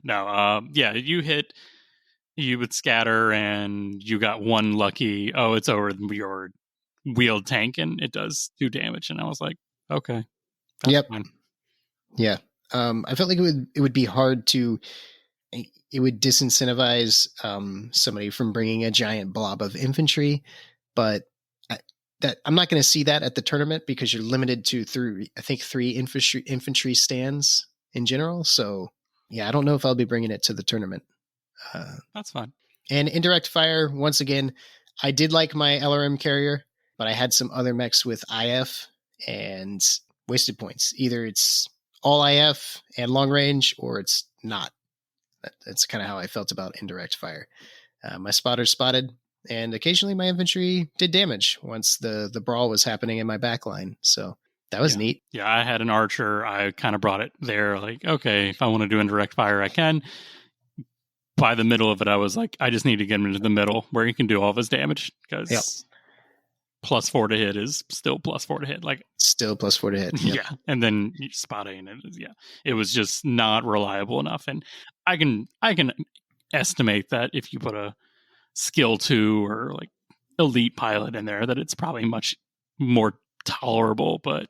No. Yeah, you would scatter and you got 1 lucky. Oh, it's over your wheeled tank and it does 2 damage. And I was like, okay. Yep. Fine. Yeah. I felt like it would be hard it would disincentivize somebody from bringing a giant blob of infantry, but I'm not going to see that at the tournament because you're limited to 3 infantry stands in general. So yeah, I don't know if I'll be bringing it to the tournament. That's fine. And indirect fire, once again, I did like my LRM carrier, but I had some other mechs with IF and wasted points. Either it's all IF and long range, or it's not. That's kind of how I felt about indirect fire. My spotters spotted, and occasionally my infantry did damage once the brawl was happening in my backline. So that was neat. Yeah, I had an archer. I kind of brought it there. Like, okay, if I want to do indirect fire, I can. By the middle of it, I was like, I just need to get him into the middle where he can do all of his damage, because +4 to hit is still +4 to hit. Like, still +4 to hit. Yep. Yeah. And then spotting it. It was just not reliable enough. And I can estimate that if you put a skill 2 or like elite pilot in there, that it's probably much more tolerable, but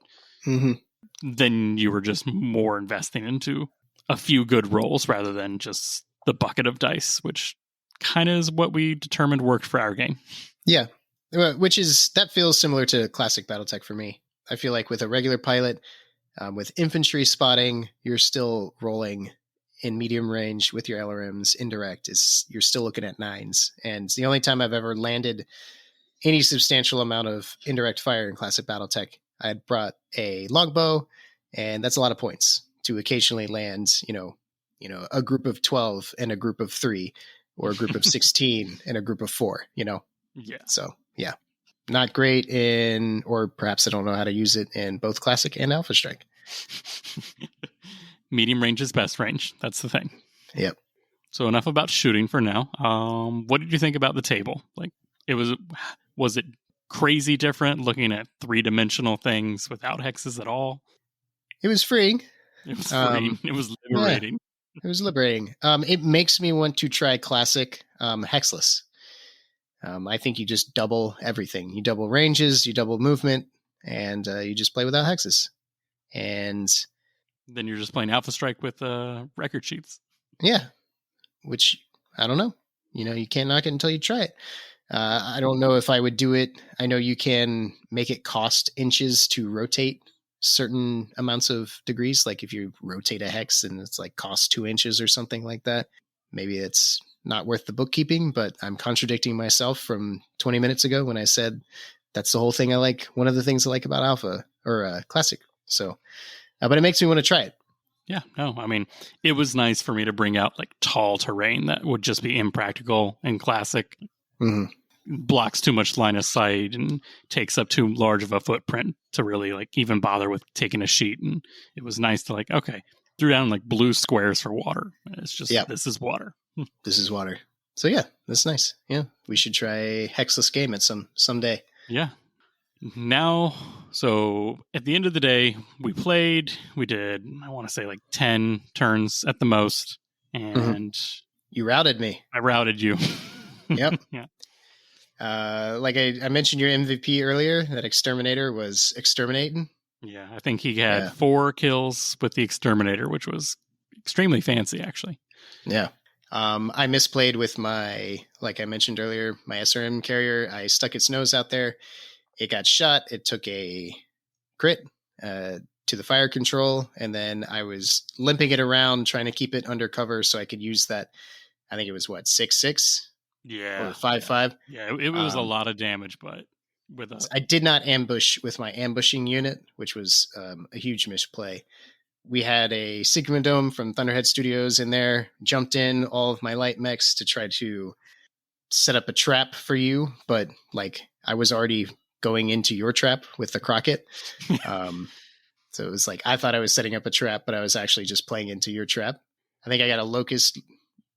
then you were just more investing into a few good rolls rather than just the bucket of dice, which kind of is what we determined worked for our game. Yeah, that feels similar to classic Battletech for me. I feel like with a regular pilot, with infantry spotting, you're still rolling in medium range with your LRMs. Indirect you're still looking at 9s, and the only time I've ever landed any substantial amount of indirect fire in classic Battletech, I had brought a longbow, and that's a lot of points to occasionally land, a group of 12 and a group of 3, or a group of 16 and a group of 4, Yeah. So, yeah. Not great or perhaps I don't know how to use it in both classic and Alpha Strike. Medium range is best range. That's the thing. Yep. So enough about shooting for now. What did you think about the table? Like, was it crazy different looking at 3-dimensional things without hexes at all? It was freeing. It was freeing. It was liberating. Yeah, it was liberating. It makes me want to try classic hexless. I think you just double everything. You double ranges, you double movement, and you just play without hexes. And then you're just playing Alpha Strike with record sheets. Yeah, which I don't know. You can't knock it until you try it. I don't know if I would do it. I know you can make it cost inches to rotate certain amounts of degrees. Like if you rotate a hex and it's like cost 2 inches or something like that, maybe it's not worth the bookkeeping, but I'm contradicting myself from 20 minutes ago when I said that's the whole thing I like. One of the things I like about Alpha or Classic. So, but it makes me want to try it. Yeah, no, I mean, it was nice for me to bring out like tall terrain that would just be impractical in Classic. Mm-hmm. Blocks too much line of sight and takes up too large of a footprint to really like even bother with taking a sheet. And it was nice to like, okay, threw down like blue squares for water. It's just, This is water. This is water. So yeah, that's nice. Yeah, we should try a hexless game at someday. Yeah. Now, so at the end of the day, we did, I want to say like 10 turns at the most. And you routed me. I routed you. Yep. Yeah. Like I mentioned your MVP earlier, that Exterminator was exterminating. Yeah, I think he had 4 kills with the Exterminator, which was extremely fancy, actually. Yeah. I misplayed with like I mentioned earlier, my SRM carrier. I stuck its nose out there. It got shot. It took a crit to the fire control, and then I was limping it around, trying to keep it under cover so I could use that. I think it was 6-6? Yeah. Or 5-5? Yeah, it was a lot of damage, but I did not ambush with my ambushing unit, which was a huge misplay. We had a Sigma Dome from Thunderhead Studios in there, jumped in all of my light mechs to try to set up a trap for you, but like I was already going into your trap with the Crockett. So it was like I thought I was setting up a trap, but I was actually just playing into your trap. I think I got a Locust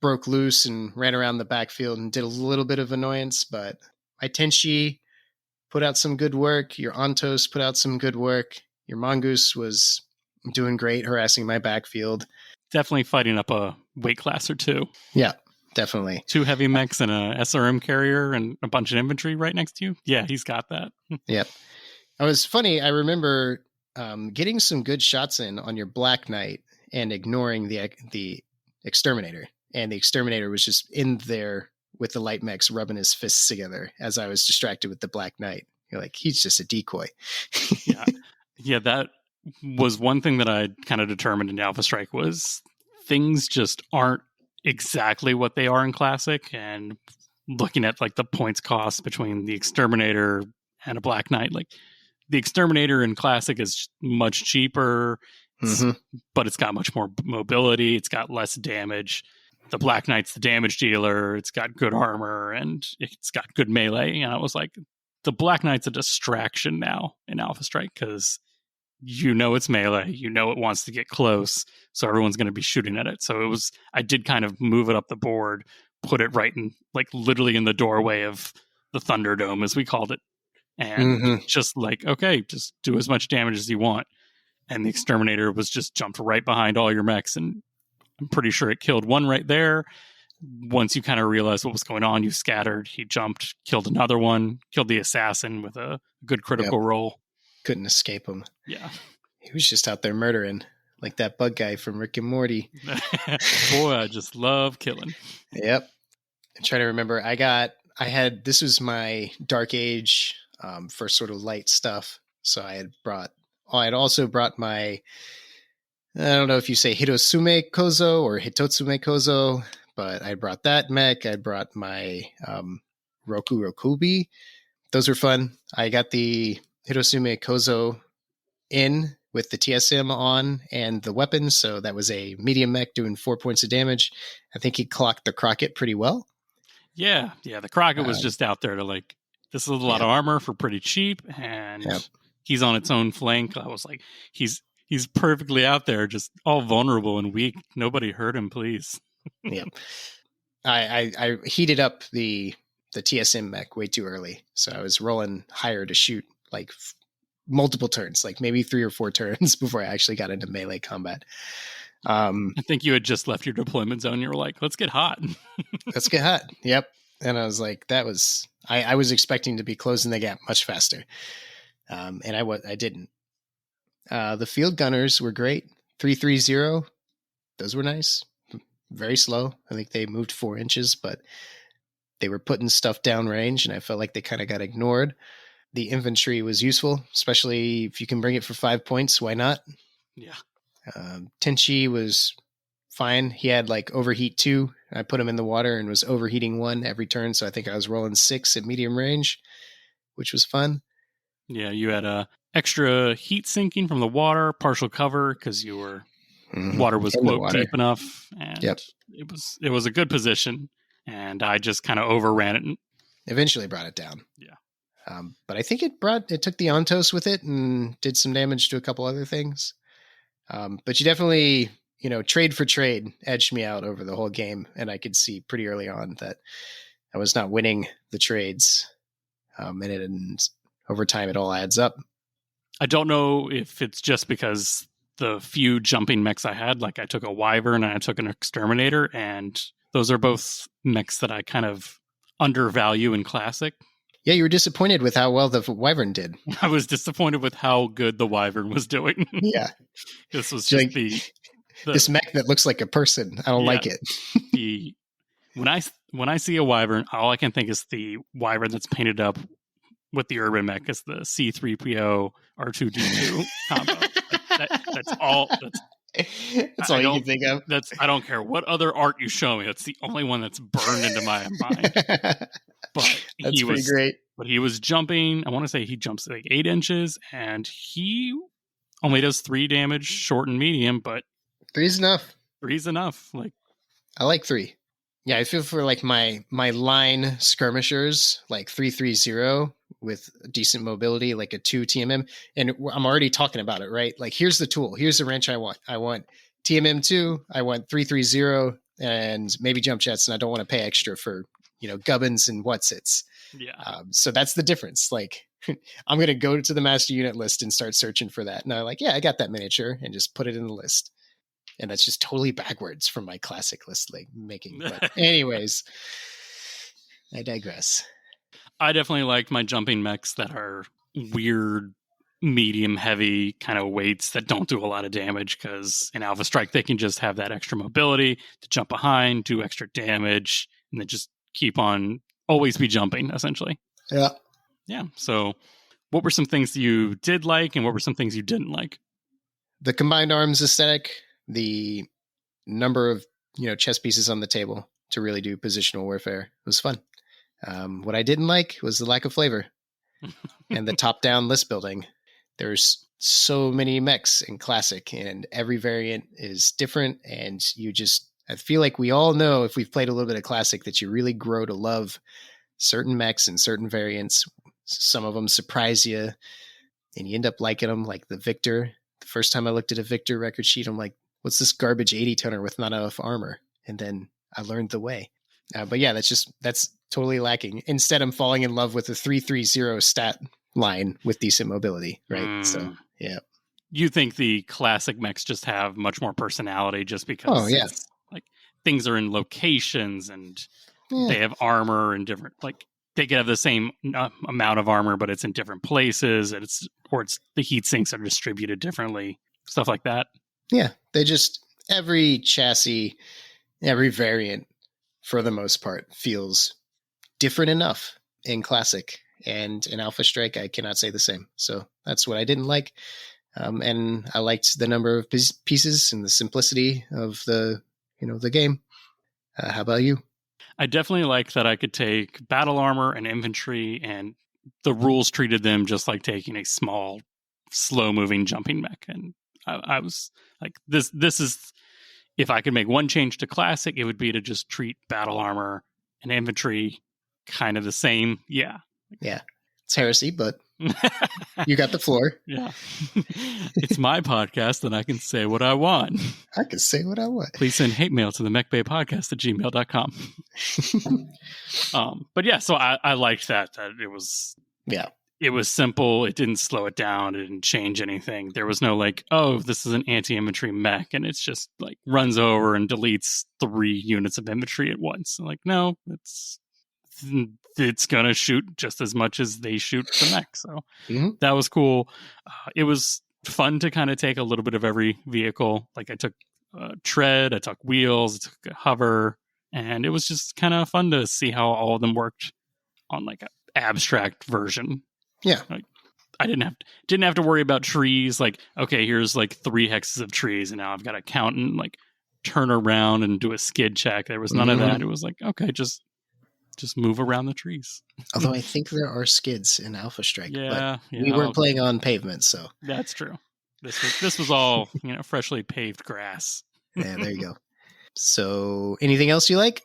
broke loose and ran around the backfield and did a little bit of annoyance, but my Tenshi put out some good work. Your Ontos put out some good work. Your Mongoose was doing great, harassing my backfield. Definitely fighting up a weight class or 2. Yeah, definitely. 2 heavy mechs and a SRM carrier and a bunch of infantry right next to you. Yeah, he's got that. Yep. It was funny. I remember getting some good shots in on your Black Knight and ignoring the Exterminator. And the Exterminator was just in there with the light mechs rubbing his fists together as I was distracted with the Black Knight. You're like, he's just a decoy. Yeah, that was one thing that I kind of determined in Alpha Strike was things just aren't exactly what they are in Classic. And looking at like the points cost between the Exterminator and a Black Knight, like the Exterminator in Classic is much cheaper, but it's got much more mobility. It's got less damage. The Black Knight's the damage dealer. It's got good armor and it's got good melee. And I was like, the Black Knight's a distraction now in Alpha Strike because it's melee. It wants to get close. So everyone's going to be shooting at it. So I did kind of move it up the board, put it right in, like literally in the doorway of the Thunderdome, as we called it. And just like, okay, just do as much damage as you want. And the Exterminator was just jumped right behind all your mechs, and I'm pretty sure it killed one right there. Once you kind of realized what was going on, you scattered. He jumped, killed another one, killed the assassin with a good critical roll. Couldn't escape him. Yeah. He was just out there murdering. like that bug guy from Rick and Morty. Boy, I just love killing. Yep. I'm trying to remember. This was my Dark Age for sort of light stuff. So I had also brought my, I don't know if you say Hitotsume Kozo or Hitotsume Kozo, but I brought that mech. I brought my Roku Rokubi. Those were fun. I got the Hitotsume Kozo in with the TSM on and the weapons. So that was a medium mech doing 4 points of damage. I think he clocked the Crockett pretty well. Yeah. The Crockett was just out there to like, this is a lot of armor for pretty cheap, and he's on its own flank. I was like, he's perfectly out there, just all vulnerable and weak. Nobody hurt him, please. Yeah. I heated up the TSM mech way too early. So I was rolling higher to shoot like multiple turns, like maybe 3 or 4 turns before I actually got into melee combat. I think you had just left your deployment zone. You were like, let's get hot. Let's get hot. Yep. And I was like, I was expecting to be closing the gap much faster. And I didn't. The field gunners were great. 330. Those were nice. Very slow. I think they moved 4 inches, but they were putting stuff down range, and I felt like they kind of got ignored. The infantry was useful, especially if you can bring it for 5 points. Why not? Yeah. Tenchi was fine. He had like overheat 2. I put him in the water and was overheating 1 every turn. So I think I was rolling 6 at medium range, which was fun. Yeah. You had extra heat sinking from the water, partial cover because you were water was quote deep enough, and it was a good position. And I just kind of overran it and eventually brought it down. Yeah. But I think it took the Ontos with it and did some damage to a couple other things. But you definitely, trade for trade edged me out over the whole game. And I could see pretty early on that I was not winning the trades. And over time, it all adds up. I don't know if it's just because the few jumping mechs I had, like I took a Wyvern and I took an Exterminator, and those are both mechs that I kind of undervalue in Classic. Yeah, you were disappointed with how well the Wyvern did. I was disappointed with how good the Wyvern was doing. Yeah. This was just this mech that looks like a person. I don't like it. When I see a Wyvern, all I can think is the Wyvern that's painted up with the Urban Mech as the C-3PO R2-D2 combo. That's all. That's all you can think of. I don't care what other art you show me. That's the only one that's burned into my mind. But that's pretty great. But he was jumping. I want to say he jumps like 8 inches, and he only does 3 damage, short and medium. But 3's enough. 3's enough. Like I like 3. Yeah, I feel for like my line skirmishers, like 330 with decent mobility, like a 2 TMM. And I'm already talking about it, right? Like, here's the tool. Here's the wrench I want. I want TMM 2. I want 330 and maybe jump jets. And I don't want to pay extra for, gubbins and whatsits. Yeah. So that's the difference. Like, I'm going to go to the master unit list and start searching for that. And I'm like, yeah, I got that miniature, and just put it in the list. And that's just totally backwards from my classic list making. But anyways, I digress. I definitely liked my jumping mechs that are weird, medium heavy kind of weights that don't do a lot of damage, because in Alpha Strike, they can just have that extra mobility to jump behind, do extra damage, and then just keep on always be jumping, essentially. Yeah. Yeah. So what were some things you did like, and what were some things you didn't like? The combined arms aesthetic, the number of chess pieces on the table to really do positional warfare was fun. What I didn't like was the lack of flavor and the top-down list building. There's so many mechs in Classic, and every variant is different. And I feel like we all know, if we've played a little bit of Classic, that you really grow to love certain mechs and certain variants. Some of them surprise you, and you end up liking them, like the Victor. The first time I looked at a Victor record sheet, I'm like, what's this garbage 80-tonner with not enough armor? And then I learned the way. But yeah, that's totally lacking. Instead, I'm falling in love with a 330 stat line with decent mobility, right? So, yeah. You think the Classic mechs just have much more personality just because like things are in locations, and they have armor and different, like they could have the same amount of armor, but it's in different places, and it's the heat sinks are distributed differently, stuff like that. Yeah, they just, every chassis, every variant, for the most part, feels different enough in Classic. And in Alpha Strike, I cannot say the same. So that's what I didn't like. And I liked the number of pieces and the simplicity of the game. How about you? I definitely like that I could take battle armor and infantry, and the rules treated them just like taking a small, slow-moving jumping mech. And I was like, this is, if I could make one change to Classic, it would be to just treat battle armor and infantry kind of the same. Yeah. It's heresy, but you got the floor. Yeah. It's my podcast, and I can say what I want. I can say what I want. Please send hate mail to the mechbaypodcast@gmail.com. But yeah, so I liked that it was simple. It didn't slow it down. It didn't change anything. There was no like, oh, this is an anti-infantry mech, and it's just like runs over and deletes 3 units of infantry at once. Like, no, it's gonna shoot just as much as they shoot the mech. So that was cool. It was fun to kind of take a little bit of every vehicle. Like I took tread, I took wheels, I took a hover, and it was just kind of fun to see how all of them worked on like an abstract version. Yeah. Like I didn't have to worry about trees. Like, okay, here's like 3 hexes of trees, and now I've got to count and like turn around and do a skid check. There was none of that. It was like, okay, just move around the trees. Although I think there are skids in Alpha Strike. Yeah, but we weren't playing on pavement, so that's true. This was all freshly paved grass. Yeah, there you go. So, anything else you like,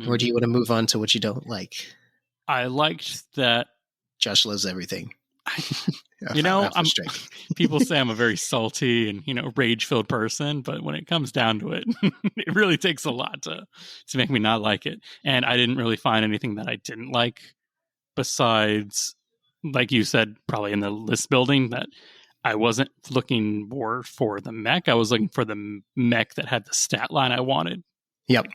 or do you want to move on to what you don't like? I liked that Josh loves everything. People say I'm a very salty and rage-filled person, but when it comes down to it, it really takes a lot to make me not like it. And I didn't really find anything that I didn't like, besides, like you said, probably in the list building, that I wasn't looking more for the mech. I was looking for the mech that had the stat line I wanted. Yep.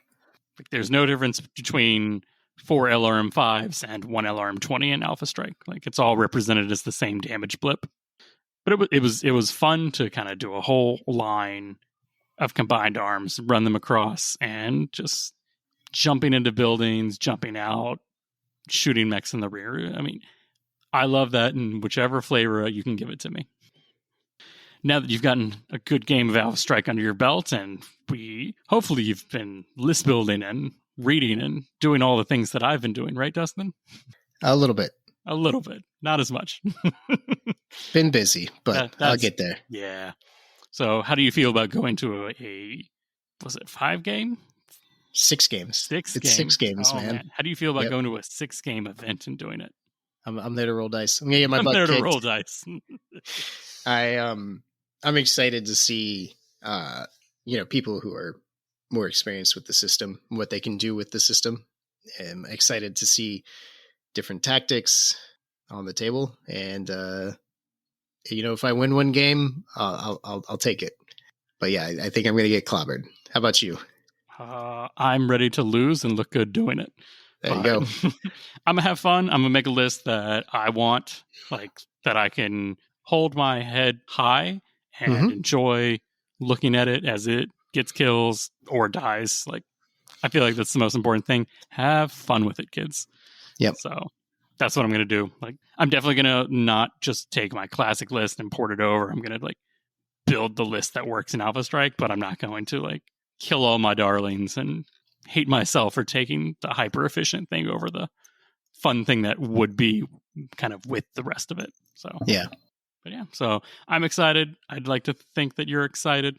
Like, there's no difference between 4 LRM5s and 1 LRM20 in Alpha Strike. Like, it's all represented as the same damage blip. But it was fun to kind of do a whole line of combined arms, run them across, and just jumping into buildings, jumping out, shooting mechs in the rear. I mean, I love that in whichever flavor you can give it to me. Now that you've gotten a good game of Alpha Strike under your belt, and hopefully you've been list building and reading and doing all the things that I've been doing, right, Dustin? A little bit. Not as much. Been busy, but I'll get there. Yeah. So how do you feel about going to was it 5 game? 6 games. It's 6 games, man. How do you feel about going to a 6-game event and doing it? I'm there to roll dice. I'm gonna get my butt kicked. I'm there to roll dice. I'm excited to see people who are more experienced with the system, what they can do with the system. I'm excited to see different tactics on the table, and if I win one game, I'll take it. But yeah, I think I'm going to get clobbered. How about you? I'm ready to lose and look good doing it. There you go. I'm gonna have fun. I'm gonna make a list that I want, like that I can hold my head high and enjoy looking at it as it gets kills or dies. Like, I feel like that's the most important thing. Have fun with it, kids. Yep. So that's what I'm going to do. Like, I'm definitely going to not just take my classic list and port it over. I'm going to like build the list that works in Alpha Strike, but I'm not going to like kill all my darlings and hate myself for taking the hyper efficient thing over the fun thing that would be kind of with the rest of it. So, yeah. But yeah, so I'm excited. I'd like to think that you're excited.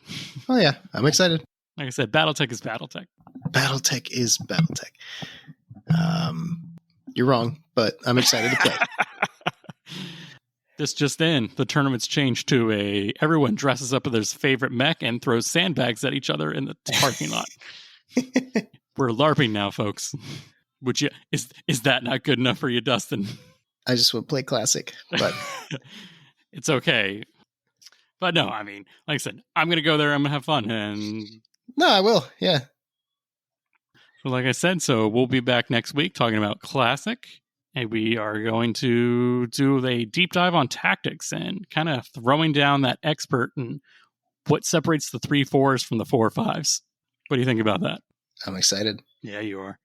Oh yeah, I'm excited. Like I said, Battletech is Battletech. Battletech is Battletech. You're wrong, but I'm excited to play. This just in, the tournament's changed to everyone dresses up with their favorite mech and throws sandbags at each other in the parking lot. We're LARPing now, folks. Is that not good enough for you, Dustin? I just would play classic, but it's okay. But no, I mean, like I said, I'm going to go there. I'm going to have fun. And no, I will. Yeah. So like I said, so we'll be back next week talking about classic. And we are going to do a deep dive on tactics and kind of throwing down that expert and what separates the 3-4s from the 4-5s. What do you think about that? I'm excited. Yeah, you are.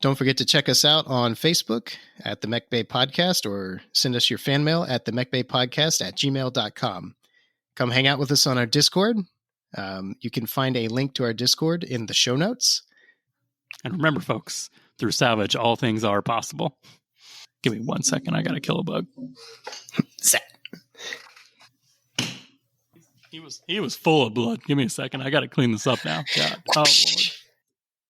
Don't forget to check us out on Facebook at the Mechbay Podcast, or send us your fan mail at the mechbaypodcast@gmail.com. Come hang out with us on our Discord. You can find a link to our Discord in the show notes. And remember, folks, through Savage, all things are possible. Give me 1 second. I got to kill a bug. He was full of blood. Give me a second. I got to clean this up now. God. Oh, Lord.